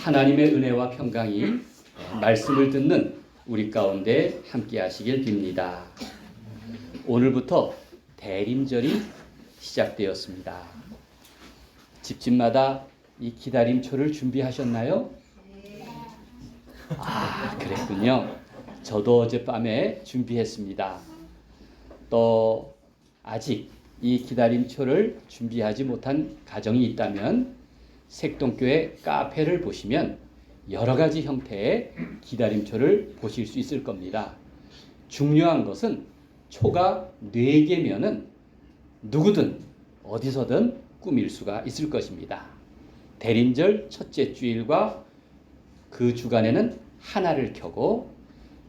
하나님의 은혜와 평강이 말씀을 듣는 우리 가운데 함께 하시길 빕니다. 오늘부터 대림절이 시작되었습니다. 집집마다 이 기다림초를 준비하셨나요? 그랬군요. 저도 어젯밤에 준비했습니다. 또 아직 이 기다림초를 준비하지 못한 가정이 있다면 색동교회 카페를 보시면 여러 가지 형태의 기다림초를 보실 수 있을 겁니다. 중요한 것은 초가 4개면은 누구든 어디서든 꾸밀 수가 있을 것입니다. 대림절 첫째 주일과 그 주간에는 하나를 켜고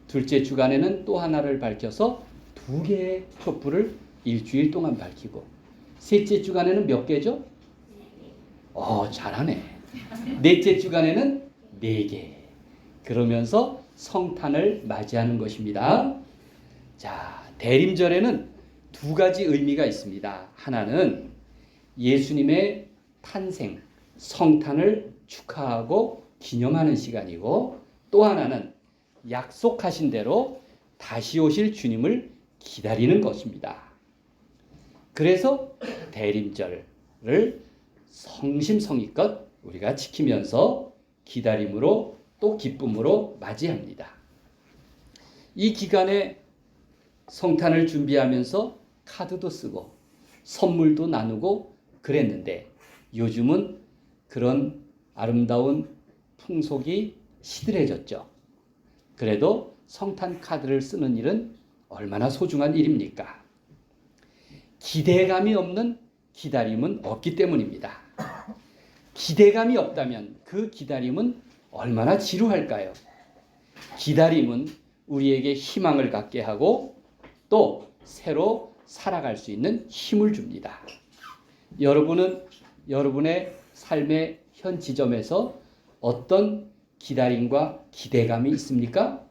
둘째 주간에는 또 하나를 밝혀서 2개의 촛불을 일주일 동안 밝히고 셋째 주간에는 몇 개죠? 잘하네. 넷째 주간에는 4개. 그러면서 성탄을 맞이하는 것입니다. 자, 대림절에는 2가지 의미가 있습니다. 하나는 예수님의 탄생, 성탄을 축하하고 기념하는 시간이고, 또 하나는 약속하신 대로 다시 오실 주님을 기다리는 것입니다. 그래서 대림절을 성심성의껏 우리가 지키면서 기다림으로 또 기쁨으로 맞이합니다. 이 기간에 성탄을 준비하면서 카드도 쓰고 선물도 나누고 그랬는데 요즘은 그런 아름다운 풍속이 시들해졌죠. 그래도 성탄 카드를 쓰는 일은 얼마나 소중한 일입니까? 기대감이 없는 기다림은 없기 때문입니다. 기대감이 없다면 그 기다림은 얼마나 지루할까요? 기다림은 우리에게 희망을 갖게 하고 또 새로 살아갈 수 있는 힘을 줍니다. 여러분은 여러분의 삶의 현 지점에서 어떤 기다림과 기대감이 있습니까?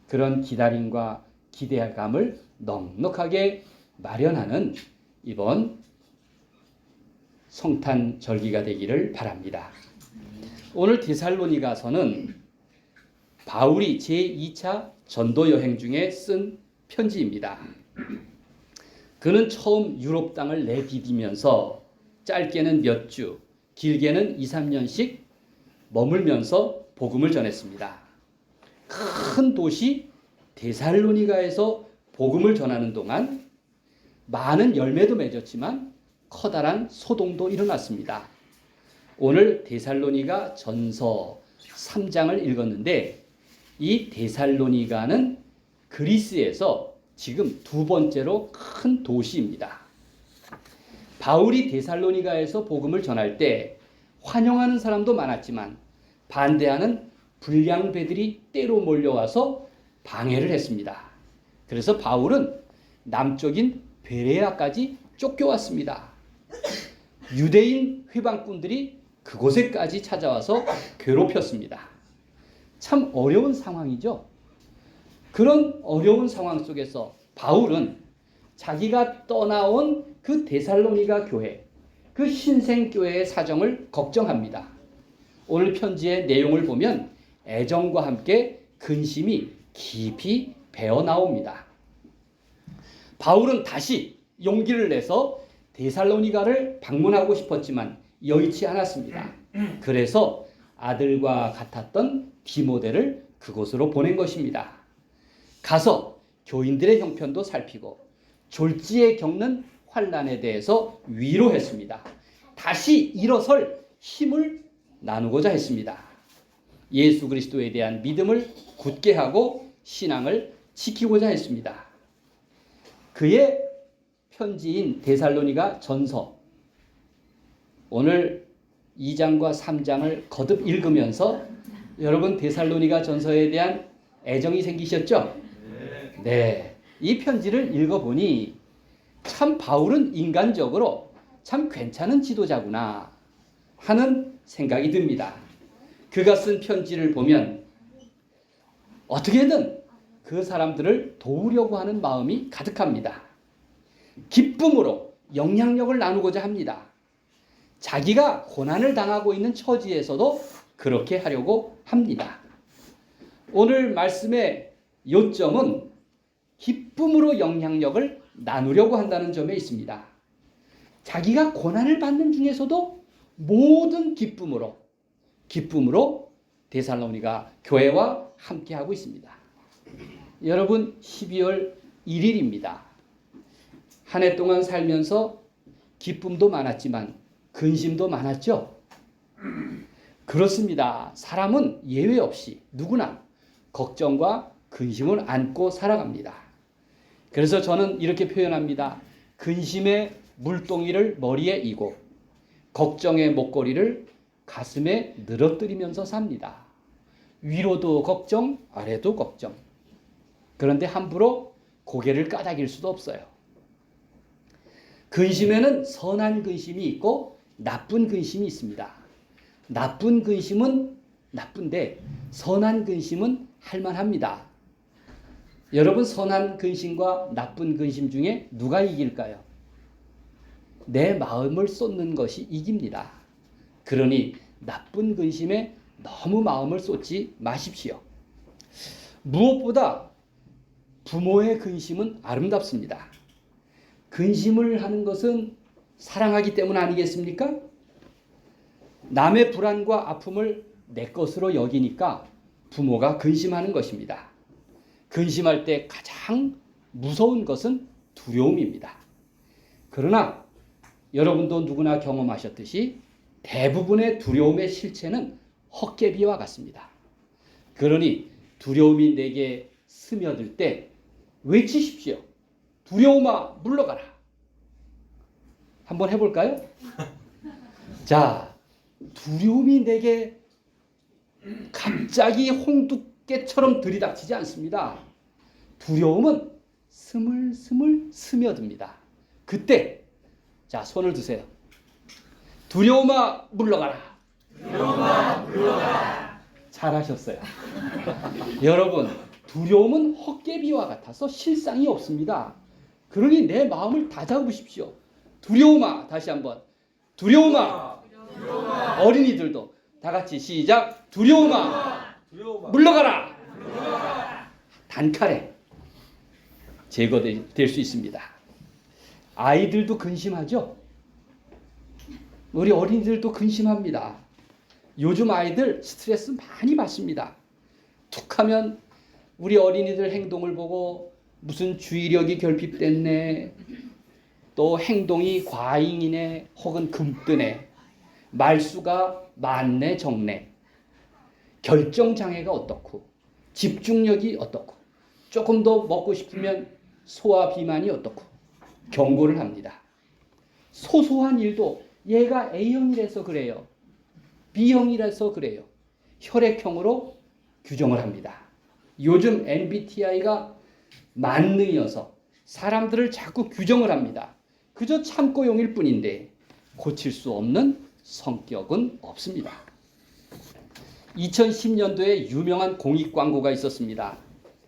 그런 기다림과 기대감을 넉넉하게 마련하는 이번 성탄 절기가 되기를 바랍니다. 오늘 데살로니가서는 바울이 제2차 전도 여행 중에 쓴 편지입니다. 그는 처음 유럽 땅을 내디디면서 짧게는 몇 주, 길게는 2, 3년씩 머물면서 복음을 전했습니다. 큰 도시 데살로니가에서 복음을 전하는 동안 많은 열매도 맺었지만 커다란 소동도 일어났습니다. 오늘 데살로니가 전서 3장을 읽었는데 이 데살로니가는 그리스에서 지금 2번째로 큰 도시입니다. 바울이 데살로니가에서 복음을 전할 때 환영하는 사람도 많았지만 반대하는 불량배들이 때로 몰려와서 방해를 했습니다. 그래서 바울은 남쪽인 베레아까지 쫓겨왔습니다. 유대인 회방꾼들이 그곳에까지 찾아와서 괴롭혔습니다. 참 어려운 상황이죠. 그런 어려운 상황 속에서 바울은 자기가 떠나온 그 데살로니가 교회, 그 신생교회의 사정을 걱정합니다. 오늘 편지의 내용을 보면 애정과 함께 근심이 깊이 배어 나옵니다. 바울은 다시 용기를 내서 데살로니가를 방문하고 싶었지만 여의치 않았습니다. 그래서 아들과 같았던 디모데를 그곳으로 보낸 것입니다. 가서 교인들의 형편도 살피고 졸지에 겪는 환난에 대해서 위로했습니다. 다시 일어설 힘을 나누고자 했습니다. 예수 그리스도에 대한 믿음을 굳게 하고 신앙을 지키고자 했습니다. 그의 편지인 데살로니가 전서, 오늘 2장과 3장을 거듭 읽으면서 여러분 데살로니가 전서에 대한 애정이 생기셨죠? 네. 이 편지를 읽어보니 참 바울은 인간적으로 참 괜찮은 지도자구나 하는 생각이 듭니다. 그가 쓴 편지를 보면 어떻게든 그 사람들을 도우려고 하는 마음이 가득합니다. 기쁨으로 영향력을 나누고자 합니다. 자기가 고난을 당하고 있는 처지에서도 그렇게 하려고 합니다. 오늘 말씀의 요점은 기쁨으로 영향력을 나누려고 한다는 점에 있습니다. 자기가 고난을 받는 중에서도 모든 기쁨으로 데살로니가 교회와 함께하고 있습니다. 여러분, 12월 1일입니다. 한 해 동안 살면서 기쁨도 많았지만 근심도 많았죠? 그렇습니다. 사람은 예외 없이 누구나 걱정과 근심을 안고 살아갑니다. 그래서 저는 이렇게 표현합니다. 근심의 물동이를 머리에 이고 걱정의 목걸이를 가슴에 늘어뜨리면서 삽니다. 위로도 걱정, 아래도 걱정. 그런데 함부로 고개를 까닥일 수도 없어요. 근심에는 선한 근심이 있고 나쁜 근심이 있습니다. 나쁜 근심은 나쁜데 선한 근심은 할만합니다. 여러분, 선한 근심과 나쁜 근심 중에 누가 이길까요? 내 마음을 쏟는 것이 이깁니다. 그러니 나쁜 근심에 너무 마음을 쏟지 마십시오. 무엇보다 부모의 근심은 아름답습니다. 근심을 하는 것은 사랑하기 때문 아니겠습니까? 남의 불안과 아픔을 내 것으로 여기니까 부모가 근심하는 것입니다. 근심할 때 가장 무서운 것은 두려움입니다. 그러나 여러분도 누구나 경험하셨듯이 대부분의 두려움의 실체는 헛개비와 같습니다. 그러니 두려움이 내게 스며들 때 외치십시오. 두려움아, 물러가라. 한번 해볼까요? 자, 두려움이 내게 갑자기 홍두깨처럼 들이닥치지 않습니다. 두려움은 스물스물 스며듭니다. 그때 자, 손을 드세요. 두려움아, 물러가라. 두려움아, 물러가라. 잘하셨어요. 여러분, 두려움은 헛개비와 같아서 실상이 없습니다. 그러니 내 마음을 다잡으십시오. 두려움아, 다시 한번. 두려움아. 두려움아. 어린이들도 다 같이 시작. 두려움아. 물러가라. 단칼에 제거될 수 있습니다. 아이들도 근심하죠? 우리 어린이들도 근심합니다. 요즘 아이들 스트레스 많이 받습니다. 툭 하면 우리 어린이들 행동을 보고 무슨 주의력이 결핍됐네, 또 행동이 과잉이네, 혹은 금뜨네, 말수가 많네, 적네, 결정장애가 어떻고, 집중력이 어떻고, 조금 더 먹고 싶으면 소화 비만이 어떻고 경고를 합니다. 소소한 일도 얘가 A형이라서 그래요, B형이라서 그래요, 혈액형으로 규정을 합니다. 요즘 MBTI가 만능이어서 사람들을 자꾸 규정을 합니다. 그저 참고용일 뿐인데 고칠 수 없는 성격은 없습니다. 2010년도에 유명한 공익 광고가 있었습니다.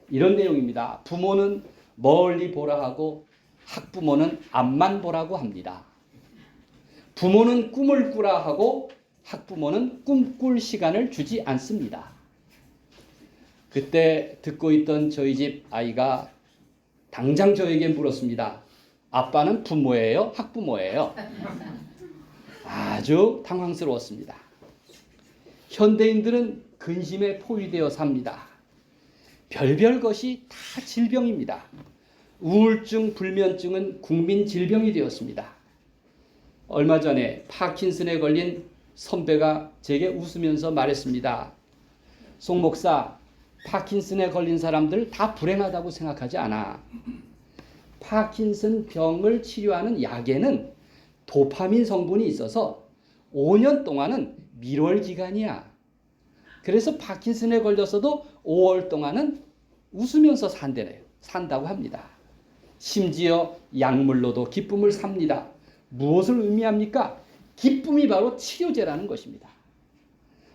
이런 내용입니다. 부모는 멀리 보라 하고 학부모는 앞만 보라고 합니다. 부모는 꿈을 꾸라 하고 학부모는 꿈꿀 시간을 주지 않습니다. 그때 듣고 있던 저희 집 아이가 당장 저에게 물었습니다. 아빠는 부모예요? 학부모예요? 아주 당황스러웠습니다. 현대인들은 근심에 포위되어 삽니다. 별별 것이 다 질병입니다. 우울증, 불면증은 국민 질병이 되었습니다. 얼마 전에 파킨슨에 걸린 선배가 제게 웃으면서 말했습니다. 송 목사, 파킨슨에 걸린 사람들 다 불행하다고 생각하지 않아. 파킨슨 병을 치료하는 약에는 도파민 성분이 있어서 5년 동안은 밀월 기간이야. 그래서 파킨슨에 걸렸어도 5월 동안은 웃으면서 산다고 합니다. 심지어 약물로도 기쁨을 삽니다. 무엇을 의미합니까? 기쁨이 바로 치료제라는 것입니다.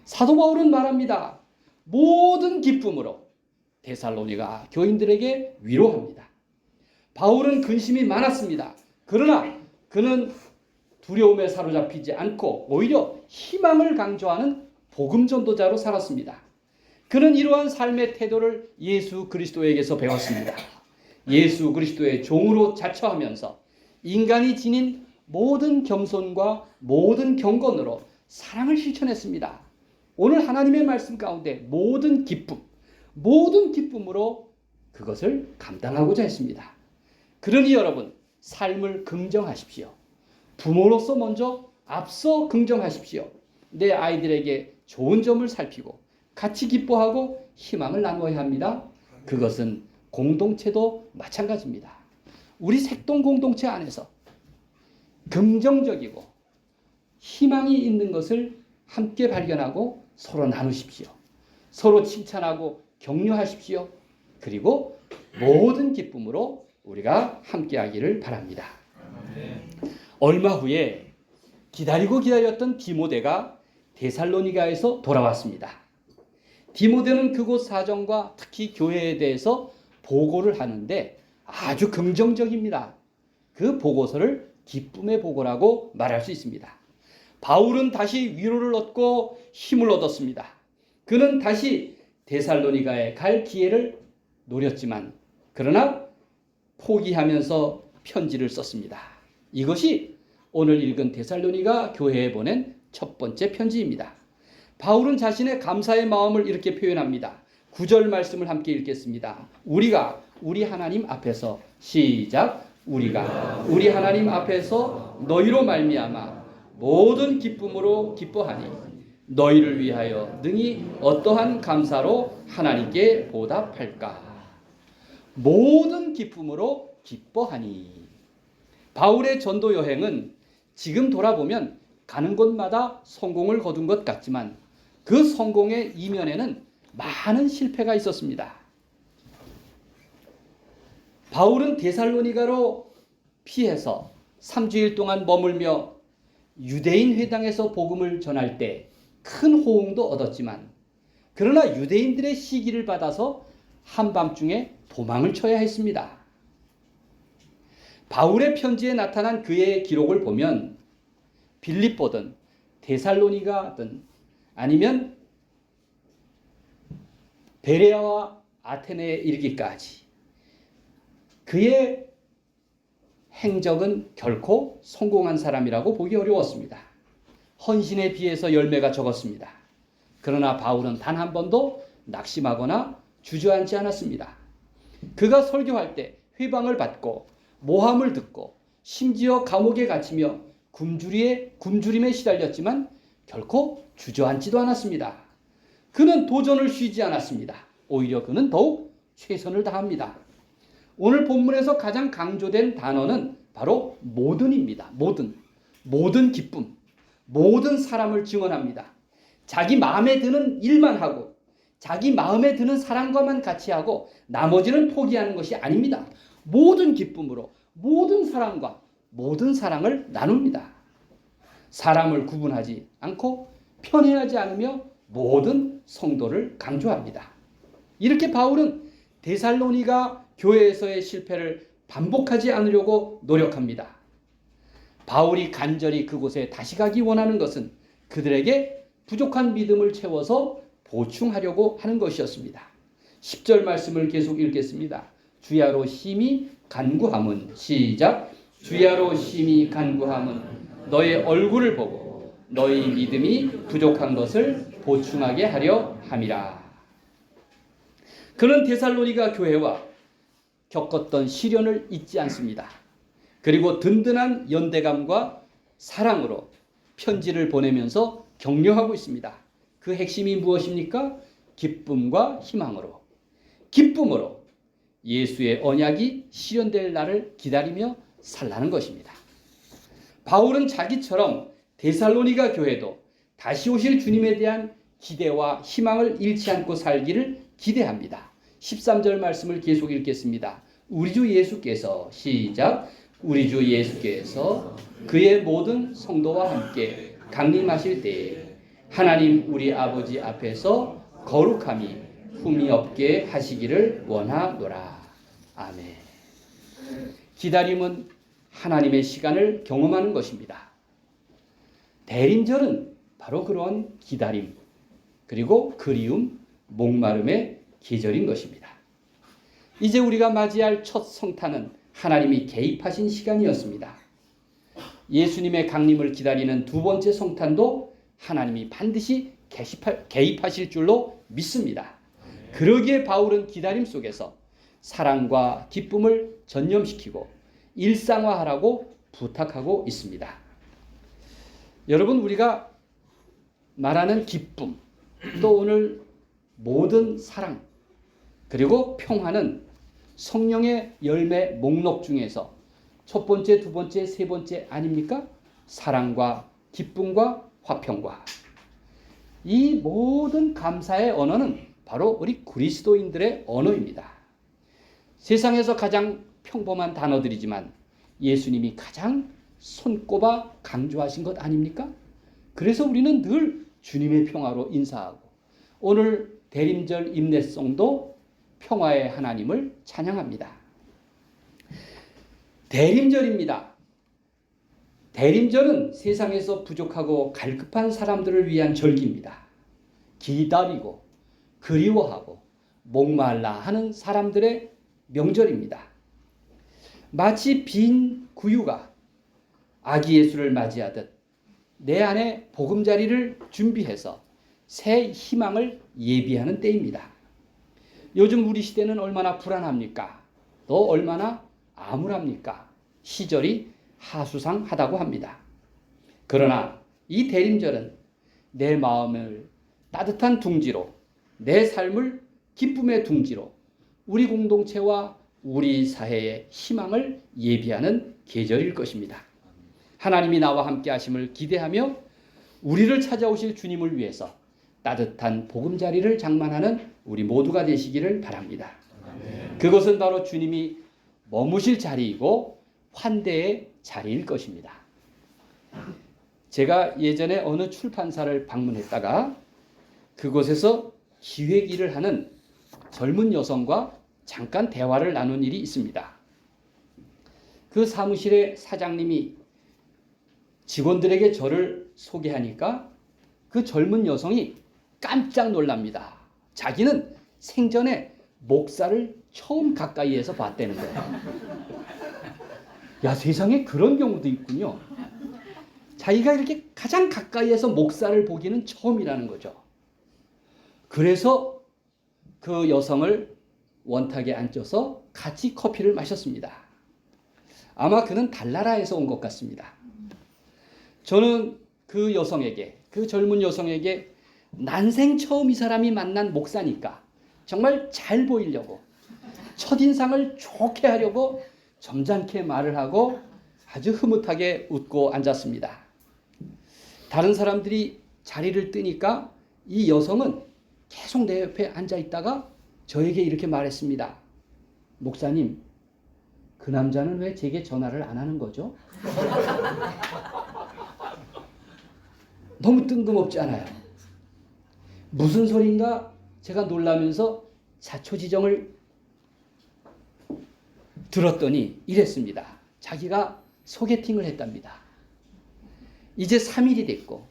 사도 바울은 말합니다. 모든 기쁨으로 데살로니가 교인들에게 위로합니다. 바울은 근심이 많았습니다. 그러나 그는 두려움에 사로잡히지 않고 오히려 희망을 강조하는 복음 전도자로 살았습니다. 그는 이러한 삶의 태도를 예수 그리스도에게서 배웠습니다. 예수 그리스도의 종으로 자처하면서 인간이 지닌 모든 겸손과 모든 경건으로 사랑을 실천했습니다. 오늘 하나님의 말씀 가운데 모든 기쁨으로 그것을 감당하고자 했습니다. 그러니 여러분, 삶을 긍정하십시오. 부모로서 먼저 앞서 긍정하십시오. 내 아이들에게 좋은 점을 살피고 같이 기뻐하고 희망을 나누어야 합니다. 그것은 공동체도 마찬가지입니다. 우리 색동 공동체 안에서 긍정적이고 희망이 있는 것을 함께 발견하고 서로 나누십시오. 서로 칭찬하고 격려하십시오. 그리고 모든 기쁨으로 우리가 함께하기를 바랍니다. 얼마 후에 기다리고 기다렸던 디모데가 데살로니가에서 돌아왔습니다. 디모데는 그곳 사정과 특히 교회에 대해서 보고를 하는데 아주 긍정적입니다. 그 보고서를 기쁨의 보고라고 말할 수 있습니다. 바울은 다시 위로를 얻고 힘을 얻었습니다. 그는 다시 데살로니가에 갈 기회를 노렸지만 그러나 포기하면서 편지를 썼습니다. 이것이 오늘 읽은 데살로니가 교회에 보낸 첫 번째 편지입니다. 바울은 자신의 감사의 마음을 이렇게 표현합니다. 9절 말씀을 함께 읽겠습니다. 우리가 우리 하나님 앞에서 시작. 우리가 우리 하나님 앞에서 너희로 말미암아 모든 기쁨으로 기뻐하니 너희를 위하여 능히 어떠한 감사로 하나님께 보답할까. 모든 기쁨으로 기뻐하니. 바울의 전도 여행은 지금 돌아보면 가는 곳마다 성공을 거둔 것 같지만 그 성공의 이면에는 많은 실패가 있었습니다. 바울은 데살로니가로 피해서 3주일 동안 머물며 유대인 회당에서 복음을 전할 때 큰 호응도 얻었지만 그러나 유대인들의 시기를 받아서 한밤중에 도망을 쳐야 했습니다. 바울의 편지에 나타난 그의 기록을 보면 빌립보든 데살로니가든 아니면 베레아와 아테네에 이르기까지 그의 행적은 결코 성공한 사람이라고 보기 어려웠습니다. 헌신에 비해서 열매가 적었습니다. 그러나 바울은 단 한 번도 낙심하거나 주저앉지 않았습니다. 그가 설교할 때 회방을 받고 모함을 듣고 심지어 감옥에 갇히며 굶주림에 시달렸지만 결코 주저앉지도 않았습니다. 그는 도전을 쉬지 않았습니다. 오히려 그는 더욱 최선을 다합니다. 오늘 본문에서 가장 강조된 단어는 바로 모든입니다. 모든 기쁨, 모든 사람을 증언합니다. 자기 마음에 드는 일만 하고 자기 마음에 드는 사람과만 같이 하고 나머지는 포기하는 것이 아닙니다. 모든 기쁨으로 모든 사람과 모든 사랑을 나눕니다. 사람을 구분하지 않고 편애하지 않으며 모든 성도를 강조합니다. 이렇게 바울은 데살로니가 교회에서의 실패를 반복하지 않으려고 노력합니다. 바울이 간절히 그곳에 다시 가기 원하는 것은 그들에게 부족한 믿음을 채워서 보충하려고 하는 것이었습니다. 10절 말씀을 계속 읽겠습니다. 주야로 심히 간구함은 시작. 주야로 심히 간구함은 너의 얼굴을 보고 너희 믿음이 부족한 것을 보충하게 하려 함이라. 그는 데살로니가 교회와 겪었던 시련을 잊지 않습니다. 그리고 든든한 연대감과 사랑으로 편지를 보내면서 격려하고 있습니다. 그 핵심이 무엇입니까? 기쁨과 희망으로. 기쁨으로 예수의 언약이 실현될 날을 기다리며 살라는 것입니다. 바울은 자기처럼 데살로니가 교회도 다시 오실 주님에 대한 기대와 희망을 잃지 않고 살기를 기대합니다. 13절 말씀을 계속 읽겠습니다. 우리 주 예수께서 시작. 우리 주 예수께서 그의 모든 성도와 함께 강림하실 때에 하나님 우리 아버지 앞에서 거룩함이 흠이 없게 하시기를 원하노라. 아멘. 기다림은 하나님의 시간을 경험하는 것입니다. 대림절은 바로 그런 기다림, 그리고 그리움, 목마름의 계절인 것입니다. 이제 우리가 맞이할 첫 성탄은 하나님이 개입하신 시간이었습니다. 예수님의 강림을 기다리는 두 번째 성탄도 하나님이 반드시 개입하실 줄로 믿습니다. 그러기에 바울은 기다림 속에서 사랑과 기쁨을 전념시키고 일상화하라고 부탁하고 있습니다. 여러분, 우리가 말하는 기쁨, 또 오늘 모든 사랑, 그리고 평화는 성령의 열매 목록 중에서 첫 번째, 두 번째, 세 번째 아닙니까? 사랑과 기쁨과 화평과. 이 모든 감사의 언어는 바로 우리 그리스도인들의 언어입니다. 세상에서 가장 평범한 단어들이지만 예수님이 가장 손꼽아 강조하신 것 아닙니까? 그래서 우리는 늘 주님의 평화로 인사하고 오늘 대림절 임례송도 평화의 하나님을 찬양합니다. 대림절입니다. 대림절은 세상에서 부족하고 갈급한 사람들을 위한 절기입니다. 기다리고 그리워하고 목말라 하는 사람들의 명절입니다. 마치 빈 구유가 아기 예수를 맞이하듯 내 안에 보금자리를 준비해서 새 희망을 예비하는 때입니다. 요즘 우리 시대는 얼마나 불안합니까? 또 얼마나 암울합니까? 시절이 하수상하다고 합니다. 그러나 이 대림절은 내 마음을 따뜻한 둥지로, 내 삶을 기쁨의 둥지로, 우리 공동체와 우리 사회의 희망을 예비하는 계절일 것입니다. 하나님이 나와 함께 하심을 기대하며 우리를 찾아오실 주님을 위해서 따뜻한 보금자리를 장만하는 우리 모두가 되시기를 바랍니다. 그것은 바로 주님이 머무실 자리이고 환대의 자리일 것입니다. 제가 예전에 어느 출판사를 방문했다가 그곳에서 기획 일을 하는 젊은 여성과 잠깐 대화를 나눈 일이 있습니다. 그 사무실의 사장님이 직원들에게 저를 소개하니까 그 젊은 여성이 깜짝 놀랍니다. 자기는 생전에 목사를 처음 가까이에서 봤다는 거예요. 야, 세상에 그런 경우도 있군요. 자기가 이렇게 가장 가까이에서 목사를 보기는 처음이라는 거죠. 그래서 그 여성을 원탁에 앉혀서 같이 커피를 마셨습니다. 아마 그는 달나라에서 온 것 같습니다. 저는 그 여성에게, 그 젊은 여성에게 난생 처음 이 사람이 만난 목사니까 정말 잘 보이려고 첫인상을 좋게 하려고 점잖게 말을 하고 아주 흐뭇하게 웃고 앉았습니다. 다른 사람들이 자리를 뜨니까 이 여성은 계속 내 옆에 앉아 있다가 저에게 이렇게 말했습니다. 목사님, 그 남자는 왜 제게 전화를 안 하는 거죠? 너무 뜬금없지 않아요? 무슨 소린가 제가 놀라면서 자초지정을 들었더니 이랬습니다. 자기가 소개팅을 했답니다. 이제 3일이 됐고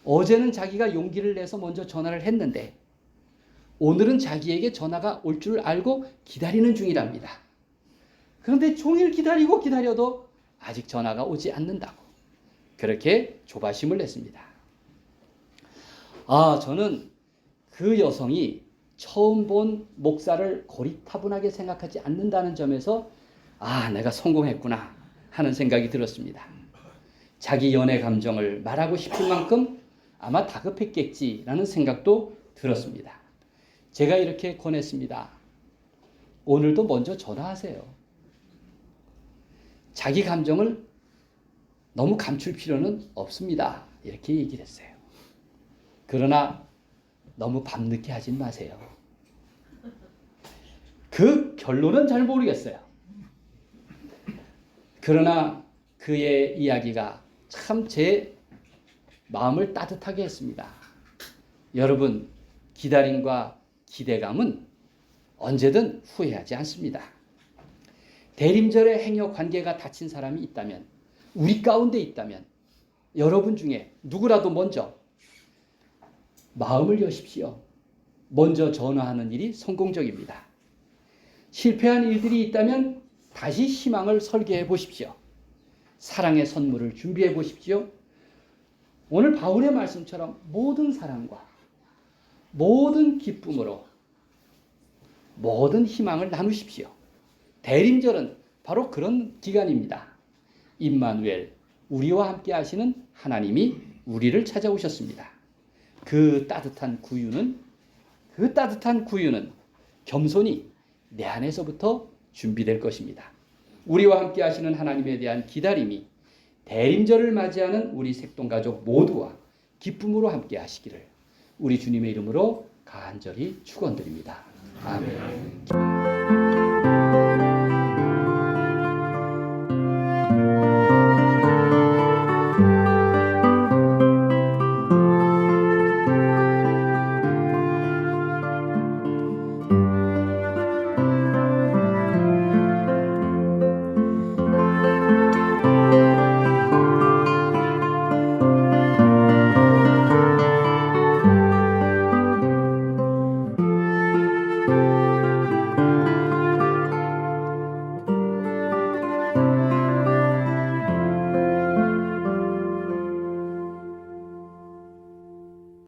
어제는 자기가 용기를 내서 먼저 전화를 했는데 오늘은 자기에게 전화가 올 줄 알고 기다리는 중이랍니다. 그런데 종일 기다리고 기다려도 아직 전화가 오지 않는다고 그렇게 조바심을 냈습니다. 저는 그 여성이 처음 본 목사를 고리타분하게 생각하지 않는다는 점에서 내가 성공했구나 하는 생각이 들었습니다. 자기 연애 감정을 말하고 싶을 만큼 아마 다급했겠지라는 생각도 들었습니다. 제가 이렇게 권했습니다. 오늘도 먼저 전화하세요. 자기 감정을 너무 감출 필요는 없습니다. 이렇게 얘기를 했어요. 그러나 너무 밤늦게 하진 마세요. 그 결론은 잘 모르겠어요. 그러나 그의 이야기가 참 제 마음을 따뜻하게 했습니다. 여러분, 기다림과 기대감은 언제든 후회하지 않습니다. 대림절의 행여 관계가 닫힌 사람이 있다면, 우리 가운데 있다면 여러분 중에 누구라도 먼저 마음을 여십시오. 먼저 전화하는 일이 성공적입니다. 실패한 일들이 있다면 다시 희망을 설계해 보십시오. 사랑의 선물을 준비해 보십시오. 오늘 바울의 말씀처럼 모든 사랑과 모든 기쁨으로 모든 희망을 나누십시오. 대림절은 바로 그런 기간입니다. 임마누엘, 우리와 함께 하시는 하나님이 우리를 찾아오셨습니다. 그 따뜻한 구유는 겸손히 내 안에서부터 준비될 것입니다. 우리와 함께 하시는 하나님에 대한 기다림이 대림절을 맞이하는 우리 색동가족 모두와 기쁨으로 함께 하시기를 우리 주님의 이름으로 간절히 축원드립니다. 아멘.